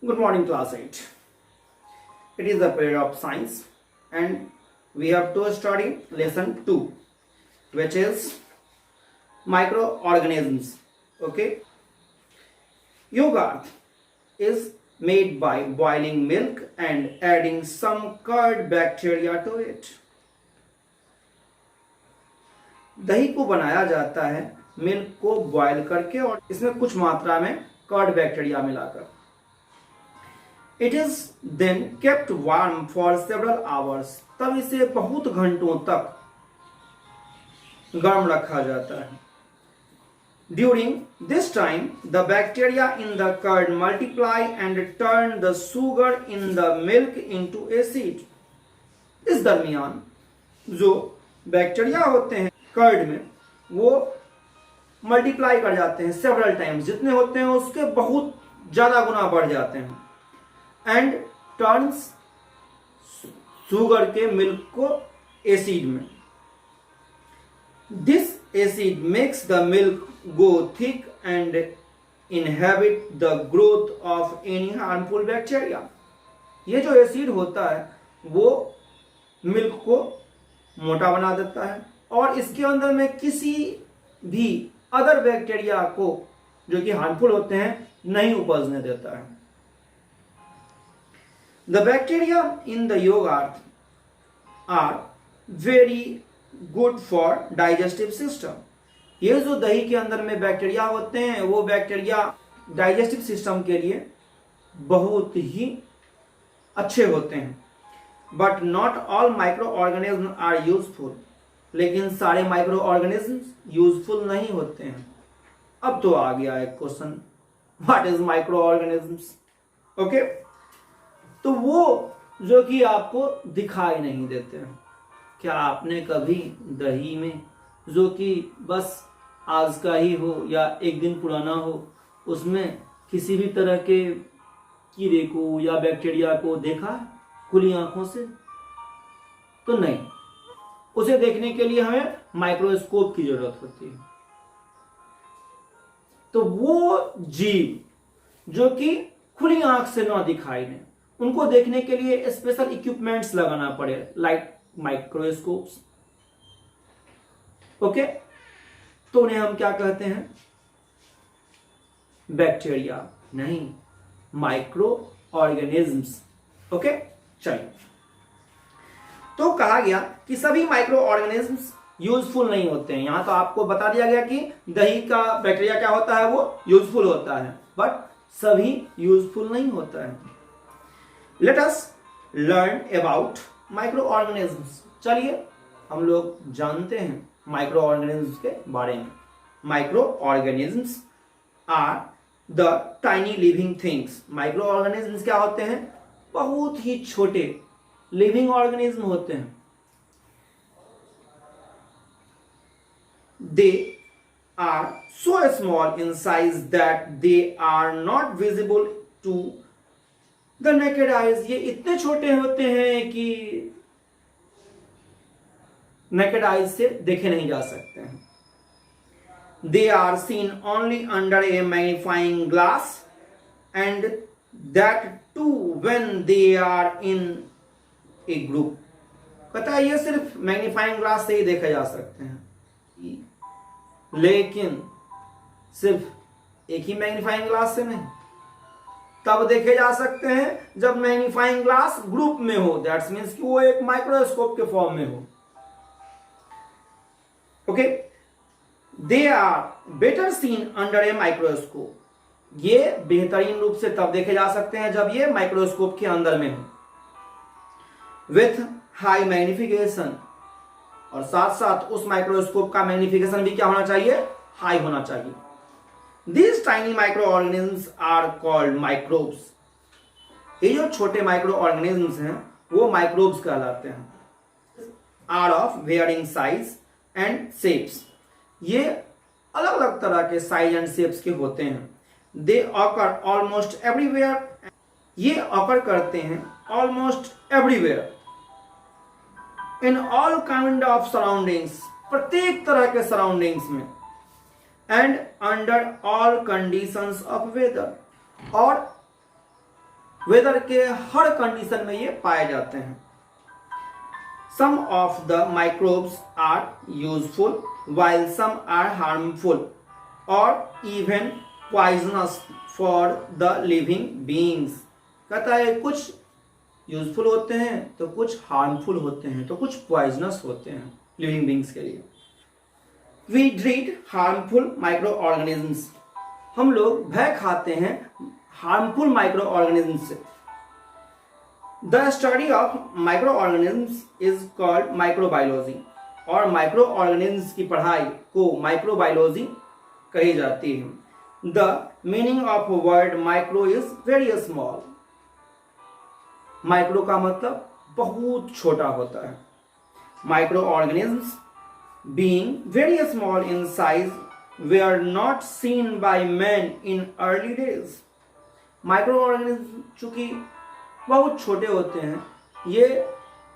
Good morning, class 8. It is the period of science, and we have to study lesson 2, which is microorganisms. Okay, yogurt is made by boiling milk and adding some curd bacteria to it. दही को बनाया जाता है milk को boil करके और इसमें कुछ मात्रा में कर्ड बैक्टीरिया मिलाकर. It is then kept warm for several hours. तब इसे बहुत घंटों तक गर्म रखा जाता है. During this time, the bacteria in the curd multiply and turn the sugar in the milk into acid. इस दरमियान जो बैक्टीरिया होते हैं कर्ड में वो मल्टीप्लाई कर जाते हैं सेवरल टाइम्स. जितने होते हैं उसके बहुत ज्यादा गुना बढ़ जाते हैं. एंड टर्न्स शुगर के मिल्क को एसिड में. This acid makes the milk go thick and inhibit the growth of any harmful bacteria. ये जो एसिड होता है वो मिल्क को मोटा बना देता है और इसके अंदर में किसी भी अदर बैक्टीरिया को जो कि हार्मफुल होते हैं नहीं उपजने देता है. The bacteria in the yogurt are very good for digestive system. ये जो दही के अंदर में बैक्टीरिया होते हैं वो बैक्टीरिया डाइजेस्टिव सिस्टम के लिए बहुत ही अच्छे होते हैं. But not all microorganism are useful. लेकिन सारे माइक्रो ऑर्गेनिज्म यूजफुल नहीं होते हैं. अब तो आ गया एक question, what is micro organisms. Okay, तो वो जो कि आपको दिखाई नहीं देते हैं. क्या आपने कभी दही में जो कि बस आज का ही हो या एक दिन पुराना हो उसमें किसी भी तरह के कीड़े को या बैक्टीरिया को देखा खुली आंखों से? तो नहीं. उसे देखने के लिए हमें माइक्रोस्कोप की जरूरत होती है. तो वो जीव जो कि खुली आंख से ना दिखाई दे उनको देखने के लिए स्पेशल इक्विपमेंट्स लगाना पड़े, लाइक माइक्रोस्कोप्स. ओके, तो उन्हें हम क्या कहते हैं? बैक्टीरिया नहीं, माइक्रो ऑर्गेनिज्म्स. ओके, चलिए. तो कहा गया कि सभी माइक्रो ऑर्गेनिज्म्स यूजफुल नहीं होते हैं. यहां तो आपको बता दिया गया कि दही का बैक्टीरिया क्या होता है, वो यूजफुल होता है, बट सभी यूजफुल नहीं होता है. Let us learn about microorganisms. चलिए हम लोग जानते हैं माइक्रो ऑर्गेनिज्म्स के बारे में. Microorganisms are the tiny living things. Microorganisms क्या होते हैं? बहुत ही छोटे लिविंग ऑर्गेनिज्म होते हैं. They are so small in size that they are not visible to the naked eyes. ये इतने छोटे होते हैं कि naked eyes से देखे नहीं जा सकते हैं. They are seen only under a magnifying glass and that too when they are in a group. कहता है ये सिर्फ मैग्नीफाइंग ग्लास से ही देखे जा सकते हैं, लेकिन सिर्फ एक ही मैग्नीफाइंग ग्लास से नहीं. तब देखे जा सकते हैं जब मैग्नीफाइंग ग्लास ग्रुप में हो. दैट्स मीन्स कि वो एक माइक्रोस्कोप के फॉर्म में हो. Okay, they are better seen under a microscope. ये बेहतरीन रूप से तब देखे जा सकते हैं जब ये माइक्रोस्कोप के अंदर में हो. विथ हाई मैग्निफिकेशन, और साथ साथ उस माइक्रोस्कोप का मैग्निफिकेशन भी क्या होना चाहिए? हाई होना चाहिए. These tiny microorganisms are called microbes. ये जो छोटे माइक्रो ऑर्गेनिज्म्स हैं वो माइक्रोब्स कहलाते हैं. Are of varying size and shapes. ये अलग अलग तरह के साइज एंड शेप्स के होते हैं. They occur almost everywhere. ये ऑकर करते हैं almost everywhere in all kind of surroundings. प्रत्येक तरह के सराउंडिंग्स में. And under all conditions of weather. और वेदर के हर कंडीशन में ये पाए जाते हैं। Some of the microbes are useful while some are harmful or even poisonous for the living beings। कहता है कुछ यूजफुल होते हैं तो कुछ हार्मफुल होते हैं तो कुछ पॉइजनस होते हैं लिविंग बींग्स के लिए। We dread harmful microorganisms, हम लोग भय खाते हैं हार्मफुल माइक्रो ऑर्गेनिजम्स से। The study of microorganisms is called microbiology, और माइक्रो ऑर्गेनिजम्स की पढ़ाई को माइक्रोबायोलॉजी कही जाती है। The meaning of word micro is very small, micro का मतलब बहुत छोटा होता है। Microorganisms being very small in size were not seen by man in early days. Microorganism चूंकि बहुत छोटे होते हैं, ये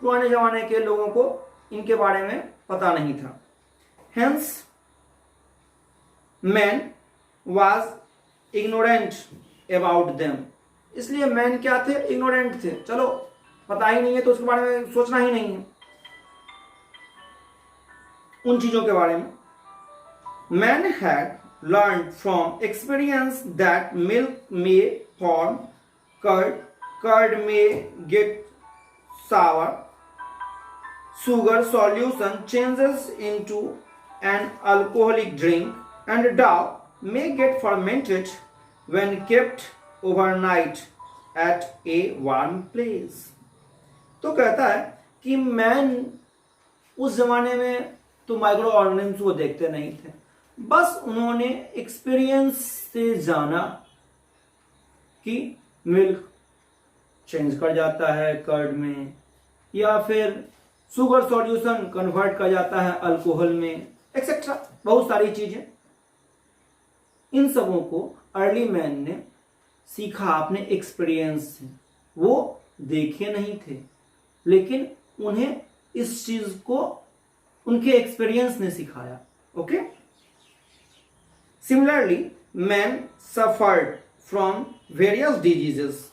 पुराने जमाने के लोगों को इनके बारे में पता नहीं था। Hence man was ignorant about them, इसलिए मैन क्या थे? इग्नोरेंट थे। चलो पता ही नहीं है तो उसके बारे में सोचना ही नहीं है, उन चीजों के बारे में। Man had learn from experience that milk में फॉर्म कर्ड, कर्ड में gate Sawar, sugar solution changes into an alcoholic drink and dough may get fermented when kept overnight at a warm place। तो कहता है कि man उस जमाने में तो माइक्रो ऑर्गेनिज्म को देखते नहीं थे, बस उन्होंने एक्सपीरियंस से जाना कि मिल्क चेंज कर जाता है कर्ड में, या फिर शुगर सॉल्यूशन कन्वर्ट कर जाता है अल्कोहल में, एक्सेट्रा बहुत सारी चीजें। इन सबों को अर्ली मैन ने सीखा अपने एक्सपीरियंस से। वो देखे नहीं थे, लेकिन उन्हें इस चीज को उनके एक्सपीरियंस ने सिखाया। Okay, similarly man suffered from various diseases,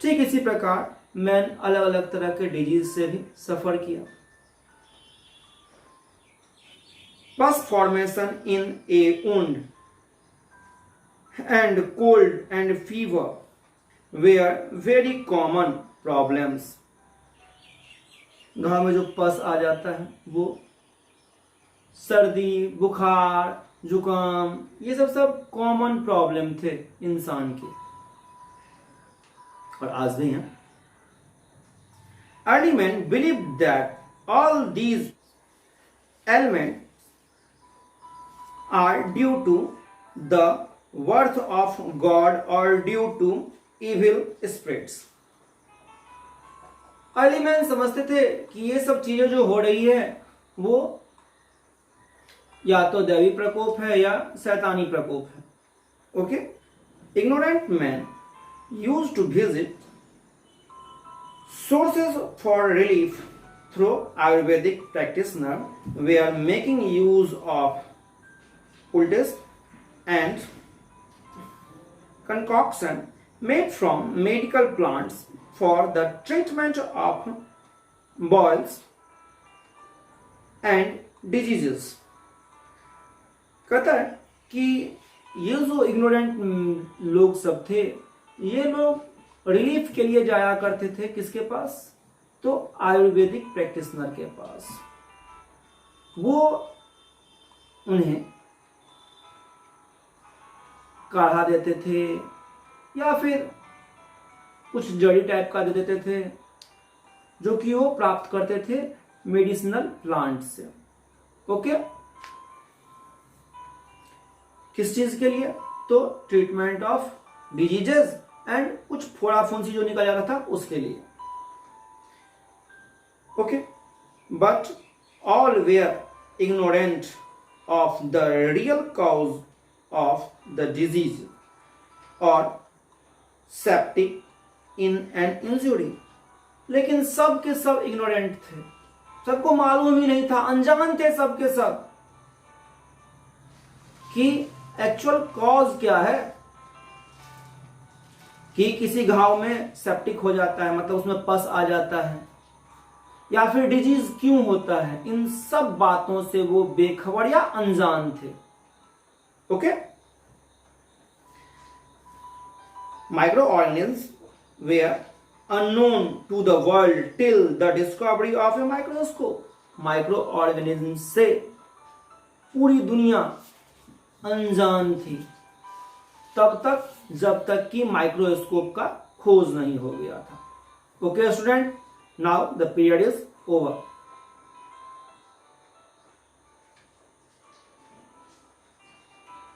ठीक इसी प्रकार मैन अलग अलग तरह के डिजीज से भी सफर किया। Pus formation in a wound and cold and fever were very common problems. घाव में जो पस आ जाता है वो सर्दी, बुखार, जुकाम, ये सब कॉमन प्रॉब्लम थे इंसान के, और आज भी हैं। Early men believed that all these ailments are due to the wrath of God or due to evil spirits। Early man समझते थे कि ये सब चीजें जो हो रही है वो या तो दैवी प्रकोप है या शैतानी प्रकोप है। Okay, ignorant man used to visit sources for relief through Ayurvedic practitioner were making use of poultice and concoction made from medical plants for the treatment of boils and diseases। कहता है कि ये जो इग्नोरेंट लोग सब थे, ये लोग रिलीफ के लिए जाया करते थे किसके पास? तो आयुर्वेदिक प्रैक्टिशनर के पास। वो उन्हें काढ़ा देते थे या फिर कुछ जड़ी टाइप का दे देते थे, जो कि वो प्राप्त करते थे मेडिसिनल प्लांट से। ओके, किस चीज के लिए? तो ट्रीटमेंट ऑफ डिजीजेस एंड कुछ फोड़ा फुंसी जो निकल जाता था उसके लिए। Okay, but all were ignorant of the real cause of the disease और सेप्टिक इन एन इंजुरी। लेकिन सब के सब इग्नोरेंट थे, सबको मालूम ही नहीं था, अनजान थे सब के सब कि एक्चुअल कॉज क्या है। कि किसी घाव में सेप्टिक हो जाता है, मतलब उसमें पस आ जाता है, या फिर डिजीज क्यों होता है, इन सब बातों से वो बेखबर या अनजान थे। Okay, microorganisms were unknown to the world till the discovery of a microscope. Microorganism से पूरी दुनिया अनजान थी तब तक जब तक कि माइक्रोस्कोप का खोज नहीं हो गया था। Okay student, now the period is over.